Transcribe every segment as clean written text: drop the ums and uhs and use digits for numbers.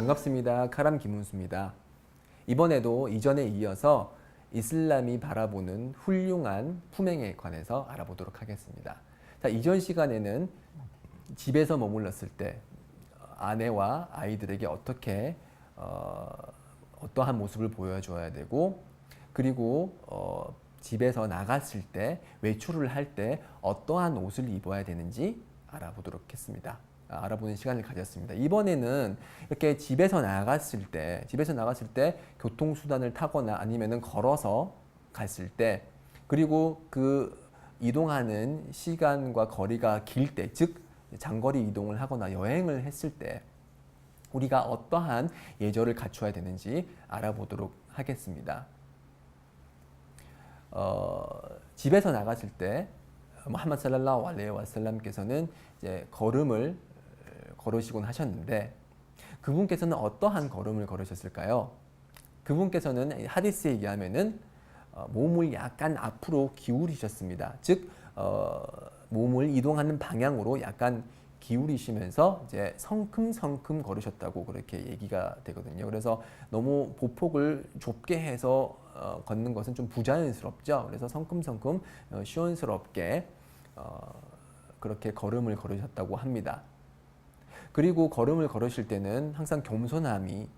반갑습니다. 카람 김은수입니다. 이번에도 이전에 이어서 이슬람이 바라보는 훌륭한 품행에 관해서 알아보도록 하겠습니다. 자, 이전 시간에는 집에서 머물렀을 때 아내와 아이들에게 어떻게 어떠한 모습을 보여줘야 되고, 그리고 집에서 나갔을 때, 외출을 할 때 어떠한 옷을 입어야 되는지 알아보도록 했습니다. 알아보는 시간을 가졌습니다. 이번에는 이렇게 집에서 나갔을 때 교통수단을 타거나 아니면은 걸어서 갔을 때, 그리고 그 이동하는 시간과 거리가 길 때, 즉 장거리 이동을 하거나 여행을 했을 때 우리가 어떠한 예절을 갖춰야 되는지 알아보도록 하겠습니다. 집에서 나갔을 때 무함마드 살랄라후 알레이히 와살람께서는 이제 걸음을 걸으시곤 하셨는데, 그분께서는 어떠한 걸음을 걸으셨을까요? 그분께서는 하디스에 의하면은 몸을 약간 앞으로 기울이셨습니다. 즉 몸을 이동하는 방향으로 약간 기울이시면서 이제 성큼성큼 걸으셨다고 그렇게 얘기가 되거든요. 그래서 너무 보폭을 좁게 해서 걷는 것은 좀 부자연스럽죠. 그래서 성큼성큼 시원스럽게 그렇게 걸음을 걸으셨다고 합니다. 그리고 걸음을 걸으실 때는 항상 겸손함이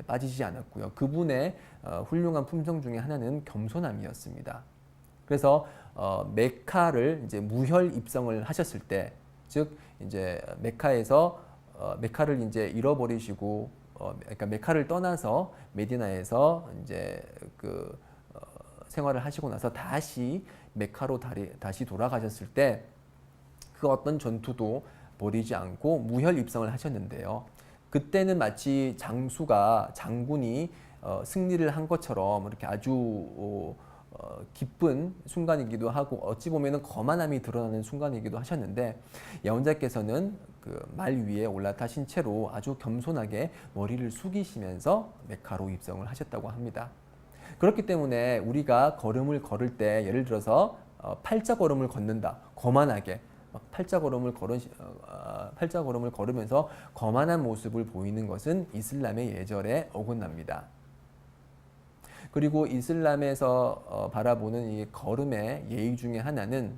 빠지지 않았고요. 그분의 훌륭한 품성 중에 하나는 겸손함이었습니다. 그래서 메카를 이제 무혈 입성을 하셨을 때, 즉 이제 메카에서 메카를 이제 잃어버리시고, 그러니까 메카를 떠나서 메디나에서 이제 그 생활을 하시고 나서 다시 메카로 다시 돌아가셨을 때 그 어떤 전투도 버리지 않고 무혈 입성을 하셨는데요. 그때는 마치 장군이 승리를 한 것처럼 이렇게 아주 기쁜 순간이기도 하고, 어찌 보면은 거만함이 드러나는 순간이기도 하셨는데, 예언자께서는 그 말 위에 올라타신 채로 아주 겸손하게 머리를 숙이시면서 메카로 입성을 하셨다고 합니다. 그렇기 때문에 우리가 걸음을 걸을 때, 예를 들어서 팔자 걸음을 걷는다, 거만하게 팔자 걸음을 걸으면서 거만한 모습을 보이는 것은 이슬람의 예절에 어긋납니다. 그리고 이슬람에서 바라보는 이 걸음의 예의 중에 하나는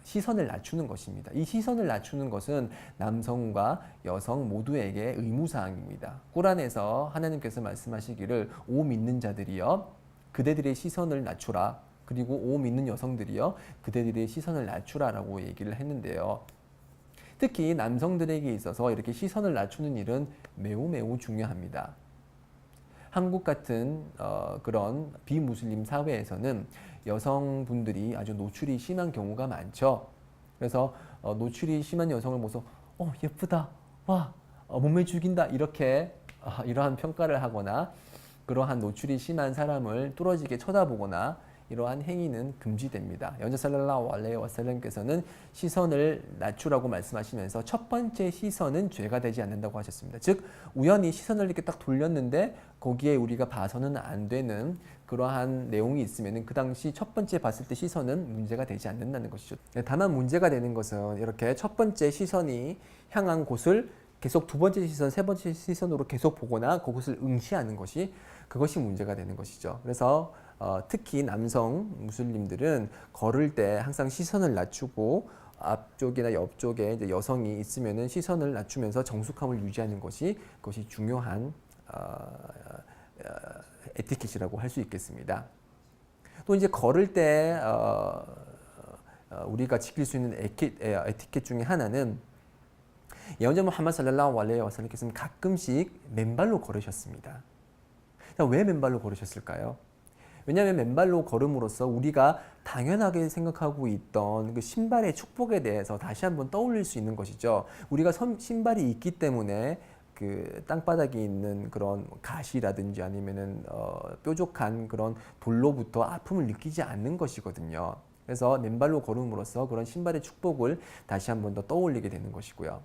시선을 낮추는 것입니다. 이 시선을 낮추는 것은 남성과 여성 모두에게 의무사항입니다. 꾸란에서 하나님께서 말씀하시기를 오 믿는 자들이여 그대들의 시선을 낮추라, 그리고 오 믿는 여성들이여 그대들의 시선을 낮추라라고 얘기를 했는데요. 특히 남성들에게 있어서 이렇게 시선을 낮추는 일은 매우 중요합니다. 한국 같은 그런 비무슬림 사회에서는 여성분들이 아주 노출이 심한 경우가 많죠. 그래서 노출이 심한 여성을 보고서 예쁘다, 와, 몸매 죽인다, 이렇게 이러한 평가를 하거나, 그러한 노출이 심한 사람을 뚫어지게 쳐다보거나, 이러한 행위는 금지됩니다. 예언자 살랄라후 알레이히 와살람께서는 시선을 낮추라고 말씀하시면서 첫 번째 시선은 죄가 되지 않는다고 하셨습니다. 즉 우연히 시선을 이렇게 딱 돌렸는데 거기에 우리가 봐서는 안 되는 그러한 내용이 있으면 그 당시 첫 번째 봤을 때 시선은 문제가 되지 않는다는 것이죠. 다만 문제가 되는 것은 이렇게 첫 번째 시선이 향한 곳을 계속 두 번째 시선, 세 번째 시선으로 계속 보거나 그것을 응시하는 그것이 문제가 되는 것이죠. 그래서 특히 남성 무슬림들은 걸을 때 항상 시선을 낮추고, 앞쪽이나 옆쪽에 이제 여성이 있으면은 시선을 낮추면서 정숙함을 유지하는 그것이 중요한 에티켓이라고 할 수 있겠습니다. 또 이제 걸을 때 우리가 지킬 수 있는 에티켓 중에 하나는, 예언자 무함마드 살랄라후 알레이히 와살람께서는 가끔씩 맨발로 걸으셨습니다. 왜 맨발로 걸으셨을까요? 왜냐하면 맨발로 걸음으로써 우리가 당연하게 생각하고 있던 그 신발의 축복에 대해서 다시 한번 떠올릴 수 있는 것이죠. 우리가 신발이 있기 때문에 그 땅바닥에 있는 그런 가시라든지 아니면은 뾰족한 그런 돌로부터 아픔을 느끼지 않는 것이거든요. 그래서 맨발로 걸음으로써 그런 신발의 축복을 다시 한번 더 떠올리게 되는 것이고요.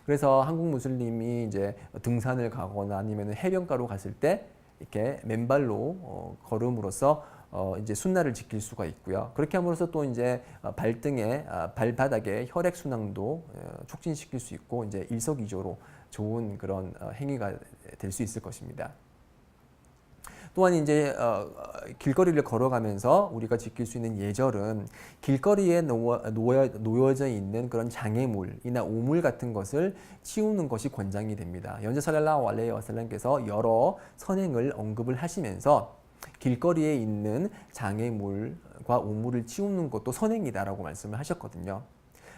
그래서 한국 무슬림이 이제 등산을 가거나 아니면 해변가로 갔을 때 이렇게 맨발로 걸음으로써 이제 순나를 지킬 수가 있고요. 그렇게 함으로써 또 이제 발등에 발바닥에 혈액 순환도 촉진시킬 수 있고 이제 일석이조로 좋은 그런 행위가 될 수 있을 것입니다. 또한 이제 길거리를 걸어가면서 우리가 지킬 수 있는 예절은 길거리에 놓여져 있는 그런 장애물이나 오물 같은 것을 치우는 것이 권장이 됩니다. 연재 살랄라후 알레이히 와살람께서 여러 선행을 언급을 하시면서 길거리에 있는 장애물과 오물을 치우는 것도 선행이다라고 말씀을 하셨거든요.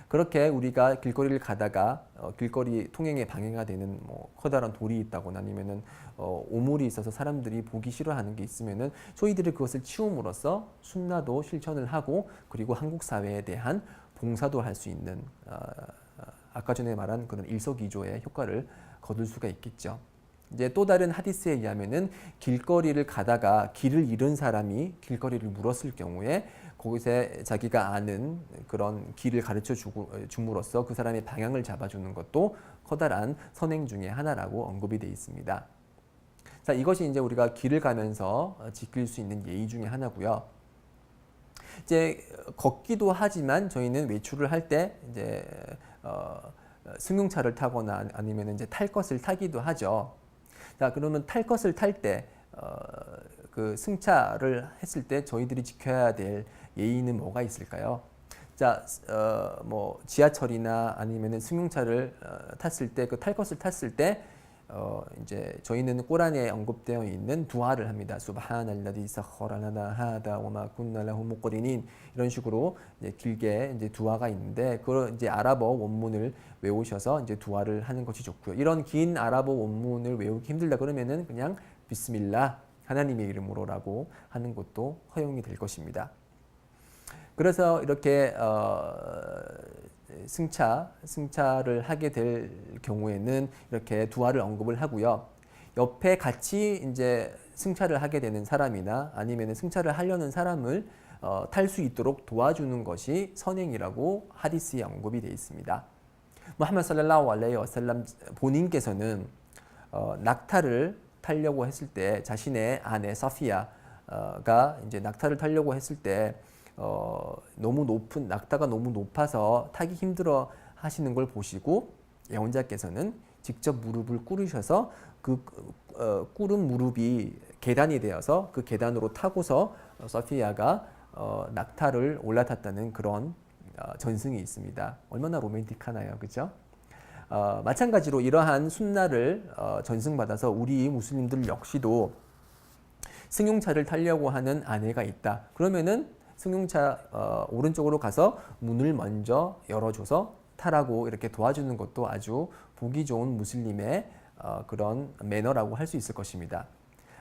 그렇게 우리가 길거리를 가다가 길거리 통행에 방해가 되는 뭐 커다란 돌이 있다거나 아니면은 오물이 있어서 사람들이 보기 싫어하는 게 있으면은 저희들이 그것을 치움으로써 순나도 실천을 하고 그리고 한국 사회에 대한 봉사도 할 수 있는 아까 전에 말한 그런 일석이조의 효과를 거둘 수가 있겠죠. 이제 또 다른 하디스에 의하면은 길거리를 가다가 길을 잃은 사람이 길거리를 물었을 경우에 거기서 자기가 아는 그런 길을 가르쳐 줌으로써 그 사람의 방향을 잡아주는 것도 커다란 선행 중에 하나라고 언급이 되어 있습니다. 자, 이것이 이제 우리가 길을 가면서 지킬 수 있는 예의 중에 하나고요. 이제 걷기도 하지만 저희는 외출을 할 때 이제 승용차를 타거나 아니면 이제 탈 것을 타기도 하죠. 자, 그러면 탈 것을 탈 때 그 승차를 했을 때 저희들이 지켜야 될 예의는 뭐가 있을까요? 자, 뭐 지하철이나 아니면은 승용차를 탔을 때 그 탈 것을 탔을 때 이제 저희는 꾸란에 언급되어 있는 두아를 합니다. 수브하날라디 사커라 라나 하다 와마 군나 라후 무qrinin 이런 식으로 이제 길게 이제 두아가 있는데 그 이제 아랍어 원문을 외우셔서 이제 두아를 하는 것이 좋고요. 이런 긴 아랍어 원문을 외우기 힘들다 그러면은 그냥 비스밀라 하나님의 이름으로라고 하는 것도 허용이 될 것입니다. 그래서 이렇게 승차를 하게 될 경우에는 이렇게 두아를 언급을 하고요. 옆에 같이 이제 승차를 하게 되는 사람이나 아니면 승차를 하려는 사람을 탈 수 있도록 도와주는 것이 선행이라고 하디스에 언급이 되어 있습니다. 무함마드 살랄라후 알레이히 와살람 본인께서는 낙타를 타려고 했을 때 자신의 아내 사피야가 이제 낙타를 타려고 했을 때 너무 높은 낙타가 너무 높아서 타기 힘들어 하시는 걸 보시고 예언자께서는 직접 무릎을 꿇으셔서 그 꿇은 무릎이 계단이 되어서 그 계단으로 타고서 서피아가 낙타를 올라탔다는 그런 전승이 있습니다. 얼마나 로맨틱하나요, 그렇죠? 마찬가지로 이러한 순나를 전승받아서 우리 무슬림들 역시도 승용차를 타려고 하는 아내가 있다. 그러면은 승용차 오른쪽으로 가서 문을 먼저 열어줘서 타라고 이렇게 도와주는 것도 아주 보기 좋은 무슬림의 그런 매너라고 할 수 있을 것입니다.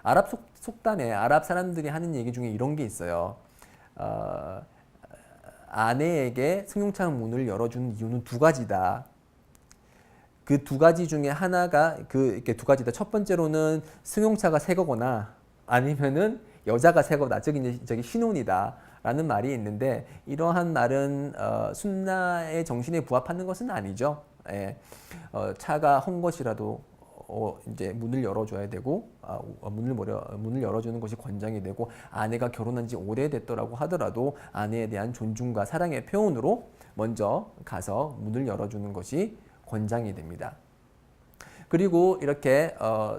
아랍 속담에 아랍 사람들이 하는 얘기 중에 이런 게 있어요. 아내에게 승용차 문을 열어주는 이유는 두 가지다. 그 두 가지 중에 하나가 이렇게 두 가지다. 첫 번째로는 승용차가 새 거거나 아니면은 여자가 새 거다. 저기 신혼이다. 라는 말이 있는데 이러한 말은 순나의 정신에 부합하는 것은 아니죠. 예. 차가 헌 것이라도 이제 문을 열어줘야 되고 문을 열어주는 것이 권장이 되고 아내가 결혼한 지 오래됐더라고 하더라도 아내에 대한 존중과 사랑의 표현으로 먼저 가서 문을 열어주는 것이 권장이 됩니다. 그리고 이렇게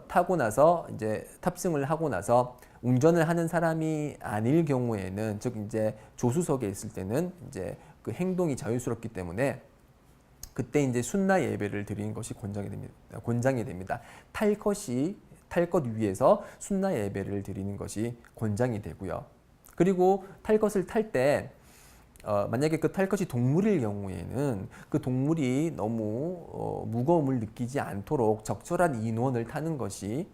타고 나서 이제 탑승을 하고 나서 운전을 하는 사람이 아닐 경우에는 즉 이제 조수석에 있을 때는 이제 그 행동이 자유스럽기 때문에 그때 이제 순나 예배를 드리는 것이 권장이 됩니다. 탈 것 위에서 순나 예배를 드리는 것이 권장이 되고요. 그리고 탈 것을 탈 때 만약에 그 탈 것이 동물일 경우에는 그 동물이 너무 무거움을 느끼지 않도록 적절한 인원을 타는 것이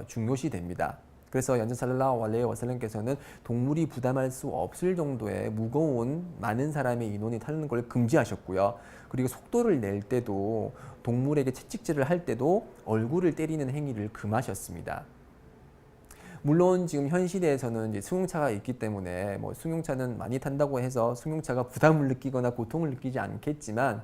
중요시 됩니다. 그래서 연전 살랄라후 알레이히 와살람께서는 동물이 부담할 수 없을 정도의 무거운 많은 사람의 인원이 타는 걸 금지하셨고요. 그리고 속도를 낼 때도 동물에게 채찍질을 할 때도 얼굴을 때리는 행위를 금하셨습니다. 물론 지금 현 시대에서는 이제 승용차가 있기 때문에 뭐 승용차는 많이 탄다고 해서 승용차가 부담을 느끼거나 고통을 느끼지 않겠지만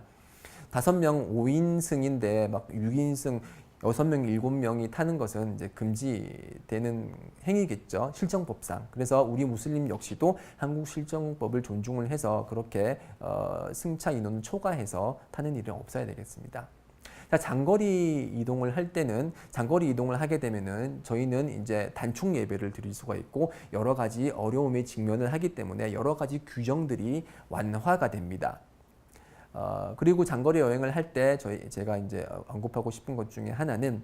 5명 5인승인데 막 6인승 6명, 7명이 타는 것은 이제 금지되는 행위겠죠. 실정법상. 그래서 우리 무슬림 역시도 한국 실정법을 존중을 해서 그렇게 승차 인원을 초과해서 타는 일은 없어야 되겠습니다. 자, 장거리 이동을 할 때는 장거리 이동을 하게 되면은 저희는 이제 단축 예배를 드릴 수가 있고 여러 가지 어려움에 직면을 하기 때문에 여러 가지 규정들이 완화가 됩니다. 그리고 장거리 여행을 할 때 제가 이제 언급하고 싶은 것 중에 하나는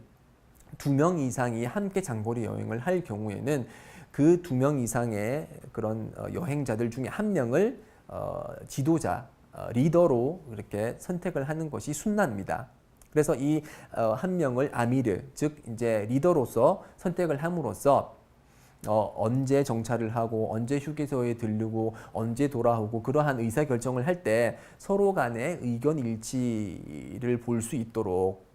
2명 이상이 함께 장거리 여행을 할 경우에는 그 2명 이상의 그런 여행자들 중에 한 명을 지도자, 리더로 이렇게 선택을 하는 것이 순납니다. 그래서 이 한 명을 아미르, 즉 이제 리더로서 선택을 함으로써 언제 정차를 하고 언제 휴게소에 들르고 언제 돌아오고 그러한 의사 결정을 할 때 서로 간의 의견 일치를 볼 수 있도록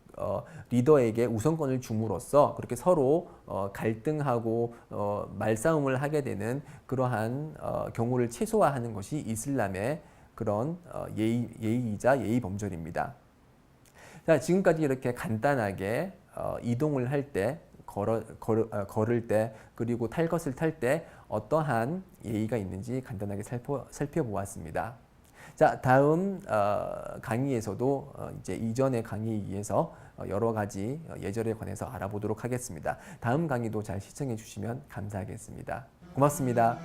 리더에게 우선권을 줌으로써 그렇게 서로 갈등하고 말싸움을 하게 되는 그러한 경우를 최소화하는 것이 이슬람의 그런 예의이자 예의 범절입니다. 자, 지금까지 이렇게 간단하게 이동을 할 때, 걸을 때, 그리고 탈 것을 탈 때 어떠한 예의가 있는지 간단하게 살펴보았습니다. 자, 다음 강의에서도 이제 이전의 강의에 의해서 여러 가지 예절에 관해서 알아보도록 하겠습니다. 다음 강의도 잘 시청해 주시면 감사하겠습니다. 고맙습니다.